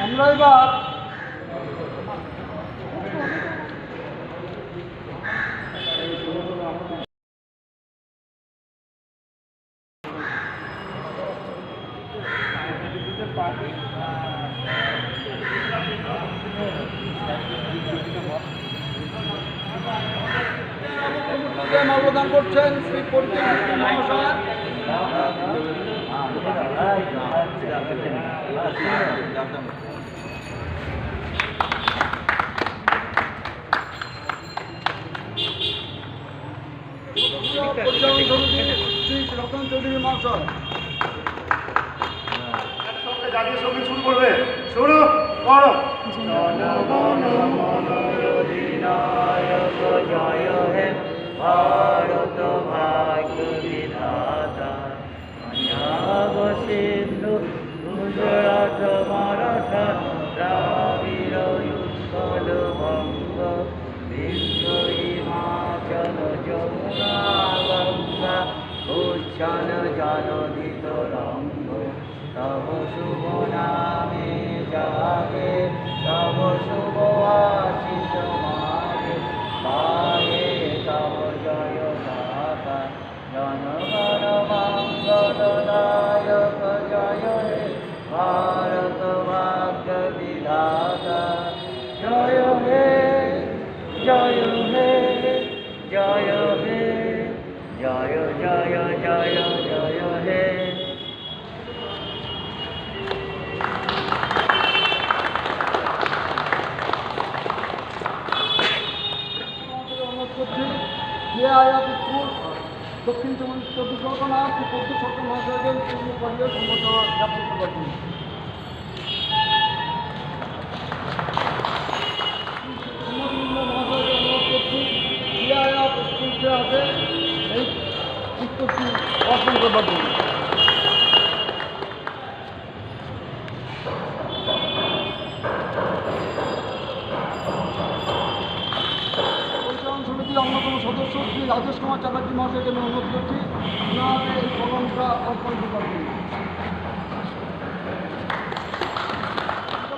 আমরা এবার অবদান করছেন শ্রী পরিচালক মহাশয়। পরিচালন শ্রী রতন চৌধুরী মহাশয়। একসঙ্গে জাতীয় সঙ্গীত শুরু করবে। শুরু করো। জনগণ মন অধিনায়ক জয় হে ভারত ভাগ্য বিধাতা পঞ্জাব সিন্ধু গুজরাট মারাঠা দ্রাবিড় উৎকল বঙ্গ বিন্ধ্য হিমাচল যমুনা গঙ্গা উচ্ছল জলধি তরঙ্গ তব শুভ নামে জাগে তব শুভ আশিস মাগে পায়ে তব জয় গাথা জনগণ মঙ্গল দায়ক জয় হে ভারত ভাগ্য বিধাতা জয় হে জয় হে জয় হে জয় জয় জয় জয় হে। দক্ষিণ চব্বিশ পরগনা প্রত্যেক সরকার মহাশয়দের পূর্ণ পরিবার সম্বর্ধনা জ্ঞাপন করবার জন্য মহাশয়কে অনুরোধ করছি স্কুলতে আছে এই পুস্তকটি অর্পণ করবার জন্য। অন্যতম সদস্য শ্রী রাজেশ কুমার চ্যাটার্জি মহাশয়কে আমি অনুরোধ করছি ওনাকে এই কলমটা অর্পণ করবার জন্য।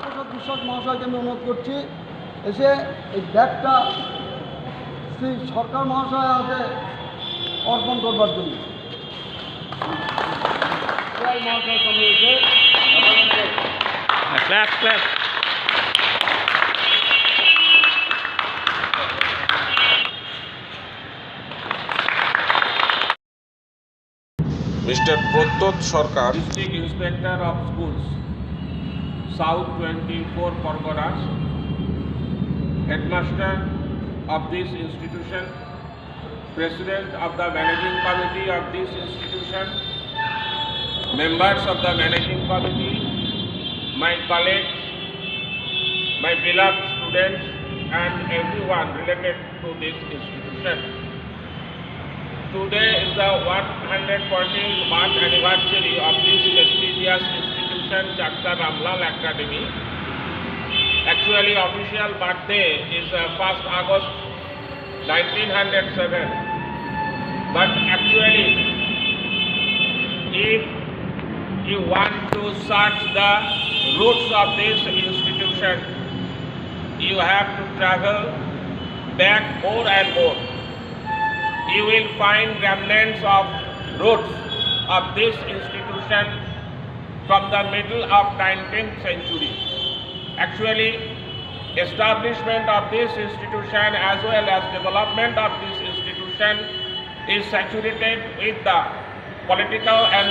প্রসাদ বিশ্বাস মহাশয়কে আমি অনুরোধ করছি এসে এই ব্যাগটা শ্রী সরকার মহাশয় আছে অর্পণ করবার জন্য। মহাশয়ের সঙ্গে এসে Mr. Pradyot Sarkar, District Inspector of Schools, South 24 Parganas, Headmaster of this institution, President of the Managing Committee of this institution, members of the Managing Committee, my colleagues, my beloved students, and everyone related to this institution. Today is the 114th birth anniversary of this prestigious institution, Chakta Ramlal Academy. Actually, official birthday is 1st August 1907. But actually, if you want to search the roots of this institution, you have to travel back more and more. You will find remnants of roots of this institution from the middle of 19th century. Actually, establishment of this institution as well as development of this institution is saturated with the political and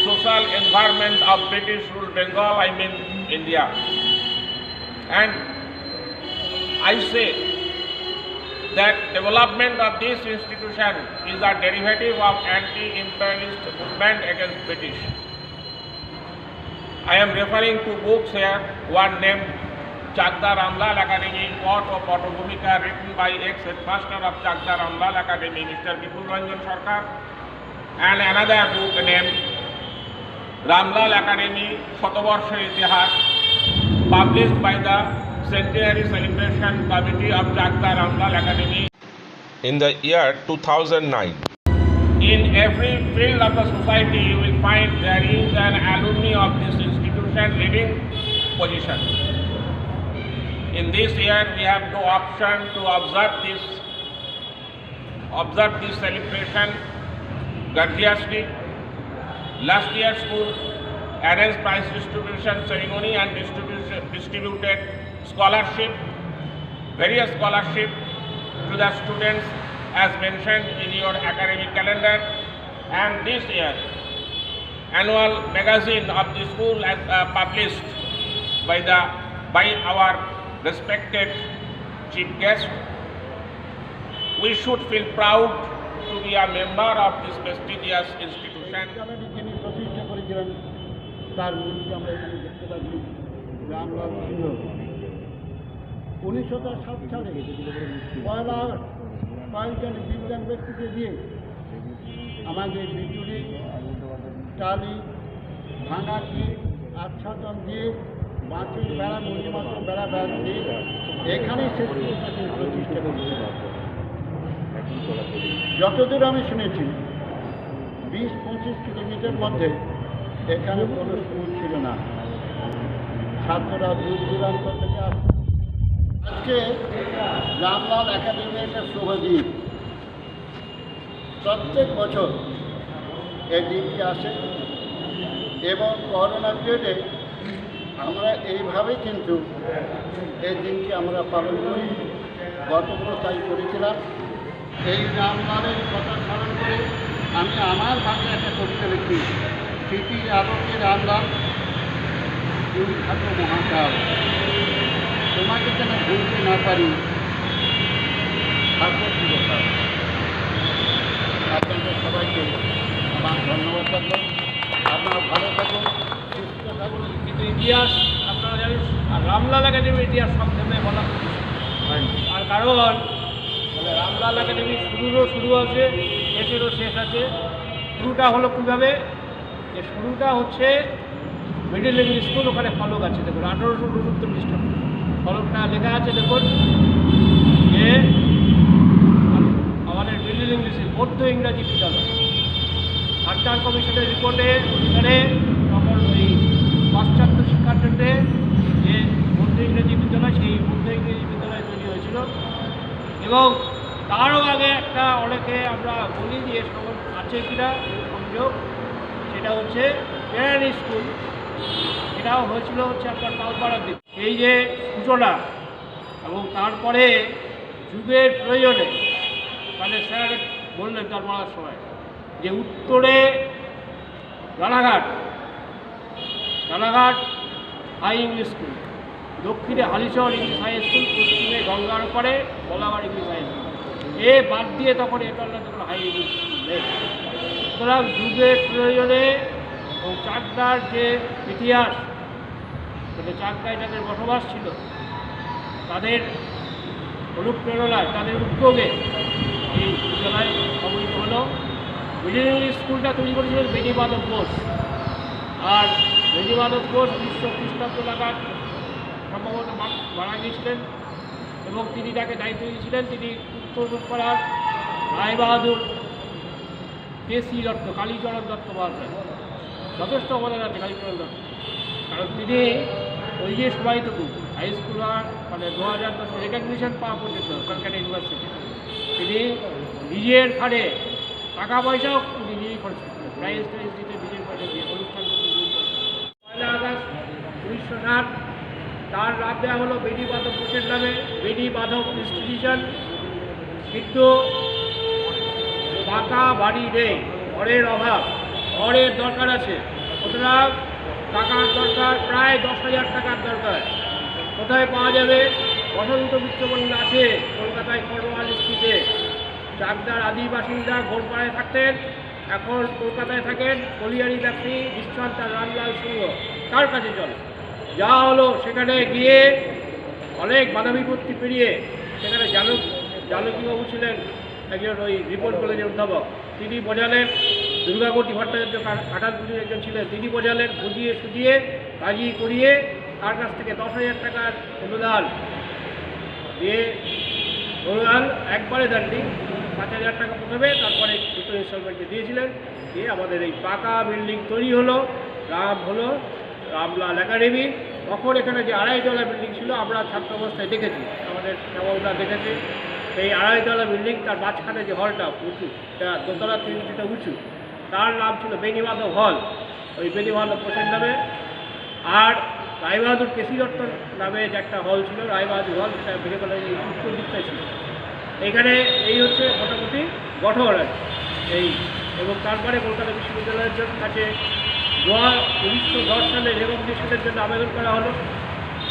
social environment of British rule Bengal, I mean India. And I say that development of this institution is a derivative of anti-imperialist movement against British. I am referring to books here, one named Chakda Ramlal Academy, Pot of Potobhumika, written by ex-headmaster of Chakda Ramlal Academy, Mr. Bipul Ranjan Sarkar, and another book named Ramlal Academy, Shotobarsher Itihas, published by the Centenary Celebration Committee of Chakda Ramlal Academy. In the year 2009, In every field of the society, you will find there is an alumni of this institution leading position. In this year, we have no option to observe this celebration gorgeously. Last year, school arranged prize distribution ceremony and distributed various scholarship to the students as mentioned in your academic calendar. And this year, annual magazine of the school as published by our respected chief guest. We should feel proud to be a member of this prestigious institution. যিনি প্রতিষ্ঠা করেছিলেন তার মূর্তি আমরা এখানে দেখতে পাচ্ছি, রামলাল সিংহ। 1907 সালে পয়লা আগস্ট কয়েকজন বিজ্ঞান ব্যক্তিকে দিয়ে আমাদের বিজুলি, টালি, ভাঙাটি, আচ্ছাদন দিয়ে বাঁশের বেড়া, মূল্যমাত্র বেড়া দিয়ে এখানে শেষ প্রতিষ্ঠা করেছিল। যতদূর আমি শুনেছি 20-25 কিলোমিটার মধ্যে এখানে কোনো স্কুল ছিল না, ছাত্ররা দূর দূরান্ত থেকে আসত। আজকে রামলাল একাডেমি একটা শুভদিন, প্রত্যেক বছর এই দিনটি আসে এবং করোনা পিরিয়ডে আমরা এইভাবেই কিন্তু এই দিনটি আমরা পালন করি। গতগুলো তাই করেছিলাম। এই রামলালের কথা স্মরণ করে আমি আমার ভাষায় একটা কবিতা লিখি, স্মৃতির আলোকে রামলাল তুমি থাকো মহাকাল, তোমাকে যেন ভুলতে না পারি, থাকো চিরকাল। আপনাদের সবাইকে আমার ধন্যবাদ থাকলো। আপনারা ভালো থাকুন, সুস্থ থাকুন। কিন্তু ইতিহাস আপনারা জানেন, আর রামলাল একাডেমির ইতিহাস সব সময় বলা হয়নি। আর কারণ রামলাল একাডেমি শুরু আছে, শেষেরও শেষ আছে। শুরুটা হলো কীভাবে, যে শুরুটা হচ্ছে মিডিল ইংলিশ স্কুল, ওখানে ফলক আছে দেখুন 1869 খ্রিস্টাব্দে ফলকটা লেখা আছে দেখুন, যে আমাদের মিডিল ইংলিশে মধ্য ইংরাজি বিদ্যালয়। হান্টার কমিশনের রিপোর্টে অনুসারে তখন ওই পাশ্চাত্য শিক্ষার্থীতে যে মধ্য ইংরেজি বিদ্যালয়, সেই মধ্য ইংরেজি বিদ্যালয় তৈরি হয়েছিল। এবং তারও আগে একটা অনেকে আমরা বলি যে সব আছে কিনা সংযোগ, সেটা হচ্ছে প্রাইমারি স্কুল, এটাও হয়েছিল হচ্ছে আপনার তালপাড়ার দিকে। এই যে সূচনা এবং তারপরে যুগের প্রয়োজনে মানে স্যার বললেন তার পড়ার সময় যে উত্তরে রানাঘাট হাই ইংলিশ স্কুল, দক্ষিণে হালিশহর ইংলিশ হাই স্কুল, পশ্চিমে গঙ্গার পরে বলাবাড় ইংলিশ হাই স্কুল, এ বাদ দিয়ে তখন এটা তখন হাই ইংলিশ স্কুল নেই। সুতরাং যুগের প্রয়োজনে এবং চাকদার যে ইতিহাস, মানে চাকদায় যাদের বসবাস ছিল তাদের অনুপ্রেরণায়, তাদের উদ্যোগে এই বিদ্যালয় সমৃদ্ধ হলো। মিডিল ইংলিশ স্কুলটা তৈরি করেছিলেন বেণীমাধব ঘোষ। আর বেণীমাধব ঘোষ 1900 খ্রিস্টাব্দ নাগাদ সম্ভবত মারা গিয়েছিলেন এবং তিনি তাকে দায়িত্ব দিয়েছিলেন। তিনি উত্তরপাড়ার রায়বাহাদুর, কেসি দত্ত, কালীচরণ দত্ত মহাশয়, যথেষ্ট অবদান আছে কালীচরণ দত্ত, কারণ তিনি ওই যে সময়টুকু হাই স্কুল মানে 2010 রেকগনিশন পাওয়া পর্যন্ত কলকাতা ইউনিভার্সিটি তিনি নিজের ঘাড়ে টাকা পয়সাও নিজেই খরচ করতেন, প্রাইজ টাইজ দিতে নিজের পয়সা দিয়ে অনুষ্ঠান 1960। তার লাভ দেওয়া হলো বেনি মাধব ঘোষের নামে, বেনি মাধব ইনস্টিটিউশন। কিন্তু পাকা বাড়ি নেই, ঘরের অভাব, ঘরের দরকার আছে। সুতরাং টাকার দরকার, প্রায় 10,000 টাকার দরকার। কোথায় পাওয়া যাবে? বসন্ত মিত্র মন্দির আছে কলকাতায় করোয়াল স্ট্রিটে। চাকদার আদি বাসিন্দা গোলপাড়ায় থাকতেন, এখন কলকাতায় থাকেন। কলিয়ারি ব্যক্তি বিশ্বনাথ তার রামলাল সিংহ, তার কাছে চলে। যা হলো সেখানে গিয়ে অনেক বাধা বিপত্তি পেরিয়ে সেখানে জানকীবাবু ছিলেন একজন ওই রিপোর্ট কলেজের অধ্যাপক, তিনি বোঝালেন। দুর্গাবতী ভট্টাচার্য কাঁঠালপুরির একজন ছিলেন, তিনি বোঝালেন, বুঝিয়ে সুঝিয়ে রাজি করিয়ে তার কাছ থেকে 10,000 টাকার অনুদান দিয়ে, অনুদান একবারে দেননি, 5,000 টাকা প্রথমে, তারপরে দুটো ইনস্টলমেন্টে দিয়েছিলেন। দিয়ে আমাদের এই পাকা বিল্ডিং তৈরি হলো, রাম হলো রামলাল একাডেমি। তখন এখানে যে 2.5 বিল্ডিং ছিল, আমরা ছাত্র অবস্থায় দেখেছি, আমাদের শ্যামাবুদা দেখেছে। সেই 2.5 বিল্ডিং, তার মাঝখানে যে হলটা উঁচু, এটা দোতলা থেকে কিছুটা উঁচু, তার নাম ছিল বেনি মাধব হল, ওই বেনি মাধব ঘোষের নামে। আর রায়বাহাদুর কেসি দত্ত নামে যে একটা হল ছিল, রায়বাহাদুর হল, সেটা ভেঙে কলেজের উত্তর দিকটাই ছিল। এইখানে এই হচ্ছে মোটামুটি গঠন এই। এবং তারপরে কলকাতা বিশ্ববিদ্যালয়ের জন্য কাছে 1910 সালে রেকগনিশনের জন্য আবেদন করা হলো।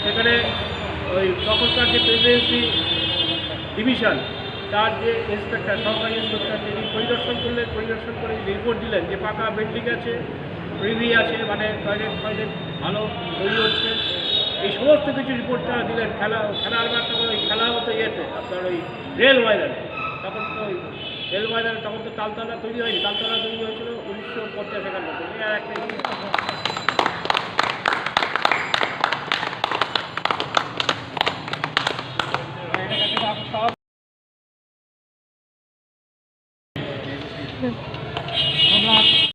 সেখানে ওই তখনকার যে প্রেসিডেন্সি ডিভিশন, তার যে ইন্সপেক্টর, সরকারি ইন্সপেক্টর, তিনি পরিদর্শন করলেন। পরিদর্শন করে রিপোর্ট দিলেন যে পাকা বিল্ডিং আছে, প্রিভি আছে, মানে টয়লেট ভালো তৈরি হচ্ছে, এই সমস্ত কিছু রিপোর্ট তারা দিলেন। খেলার মাঠ তখন ওই খেলা হতো ইয়েতে, আপনার ওই রেল ময়দানে। তখন তো ওই রেল ময়দানে তখন তো তালতলা তৈরি হয়নি, তালতলা তৈরি হয়েছিল 1950-51। আর একটা